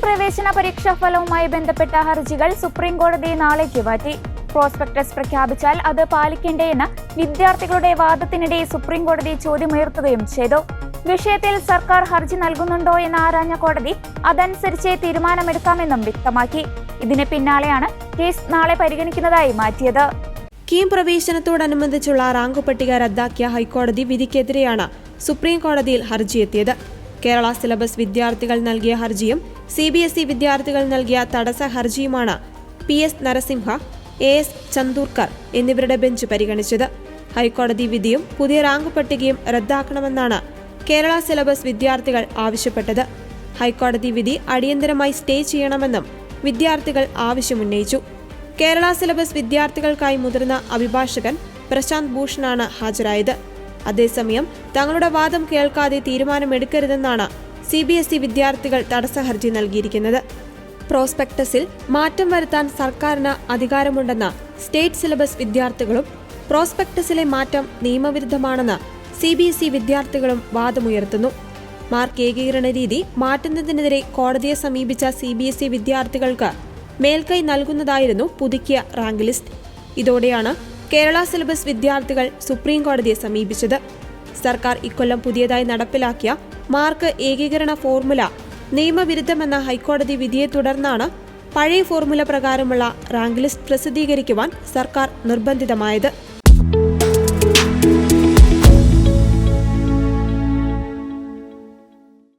പ്രവേശന പരീക്ഷാ ഫലവുമായി ബന്ധപ്പെട്ട ഹർജികൾ സുപ്രീം കോടതി നാളേക്ക് മാറ്റി. പ്രോസ്പെക്ടസ് പ്രഖ്യാപിച്ചാൽ അത് പാലിക്കേണ്ടേയെന്ന് വിദ്യാർത്ഥികളുടെ വാദത്തിനിടെ സുപ്രീം കോടതി ചോദ്യമുയർത്തുകയും ചെയ്തു. വിഷയത്തിൽ സർക്കാർ ഹർജി നൽകുന്നുണ്ടോ എന്ന് ആരാഞ്ഞ കോടതി അതനുസരിച്ച് തീരുമാനമെടുക്കാമെന്നും വ്യക്തമാക്കി. ഇതിന് പിന്നാലെയാണ് കേസ് നാളെ പരിഗണിക്കുന്നതായി മാറ്റിയത്. കീം പ്രവേശനത്തോടനുബന്ധിച്ചുള്ള റാങ്ക് പട്ടിക റദ്ദാക്കിയ ഹൈക്കോടതി വിധിക്കെതിരെയാണ് സുപ്രീം കോടതിയിൽ ഹർജിയെത്തിയത്. കേരള സിലബസ് വിദ്യാർത്ഥികൾ നൽകിയ ഹർജിയും CBSE വിദ്യാർത്ഥികൾ നൽകിയ തടസ്സ ഹർജിയുമാണ് PS നരസിംഹ, AS ചന്ദൂർക്കർ എന്നിവരുടെ ബെഞ്ച് പരിഗണിച്ചത്. ഹൈക്കോടതി വിധിയും പുതിയ റാങ്ക് പട്ടികയും റദ്ദാക്കണമെന്നാണ് കേരള സിലബസ് വിദ്യാർത്ഥികൾ ആവശ്യപ്പെട്ടത്. ഹൈക്കോടതി വിധി അടിയന്തരമായി സ്റ്റേ ചെയ്യണമെന്നും വിദ്യാർത്ഥികൾ ആവശ്യമുന്നയിച്ചു. കേരള സിലബസ് വിദ്യാർത്ഥികൾക്കായി മുതിർന്ന അഭിഭാഷകൻ പ്രശാന്ത് ഭൂഷണാണ് ഹാജരായത്. അതേസമയം തങ്ങളുടെ വാദം കേൾക്കാതെ തീരുമാനമെടുക്കരുതെന്നാണ് CBSE വിദ്യാർത്ഥികൾ തടസ്സ ഹർജി നൽകിയിരിക്കുന്നത്. പ്രോസ്പെക്ടസിൽ മാറ്റം വരുത്താൻ സർക്കാരിന് അധികാരമുണ്ടെന്ന സ്റ്റേറ്റ് സിലബസ് വിദ്യാർത്ഥികളും പ്രോസ്പെക്ടസിലെ മാറ്റം നിയമവിരുദ്ധമാണെന്ന് CBSE വിദ്യാർത്ഥികളും വാദമുയർത്തുന്നു. മാർക്ക് ഏകീകരണ രീതി മാറ്റുന്നതിനെതിരെ കോടതിയെ സമീപിച്ച CBSE വിദ്യാർത്ഥികൾക്ക് മേൽക്കൈ നൽകുന്നതായിരുന്നു പുതുക്കിയ റാങ്ക് ലിസ്റ്റ്. ഇതോടെയാണ് കേരള സിലബസ് വിദ്യാർത്ഥികൾ സുപ്രീം കോടതിയെ സമീപിച്ചത്. സർക്കാർ ഇക്കൊല്ലം പുതിയതായി നടപ്പിലാക്കിയ മാർക്ക് ഏകീകരണ ഫോർമുല നിയമവിരുദ്ധമെന്ന ഹൈക്കോടതി വിധിയെ തുടർന്നാണ് പഴയ ഫോർമുല പ്രകാരമുള്ള റാങ്ക് ലിസ്റ്റ് പ്രസിദ്ധീകരിക്കുവാൻ സർക്കാർ നിർബന്ധിതമായത്.